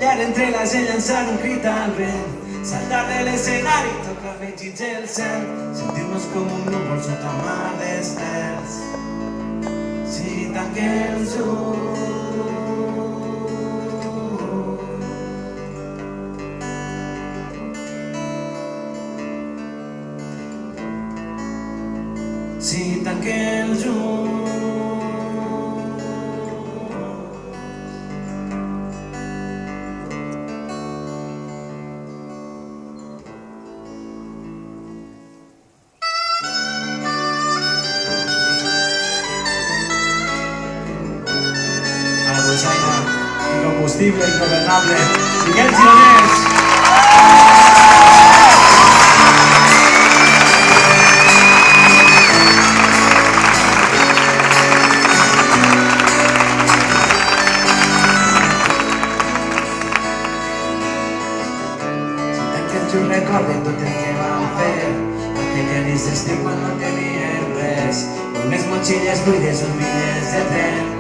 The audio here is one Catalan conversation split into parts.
ballar entre la gent, llançar un crit al vent, saltar de l'escenari, tocar vegits el cel, sentir-nos com un núvol sota mar d'estels. Si tanquem els ulls, si tanquem els ulls, incombustible, ingobernable, Miquel Gironès. Si tanquem un record de tot el que vam fer, aquella nit d'estiu quan no teníem res, unes motxilles buides, uns bitllets de tren.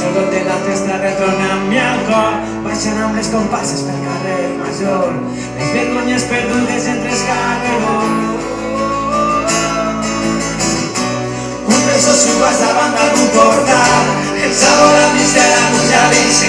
Solo de la festa retorna amb mi al cor, baixant amb les compasses pel carrer Major, les vergonyes perdudes entre els carrerons. Un beso subas davant d'algun portal, el sabor al mig de la mulla vist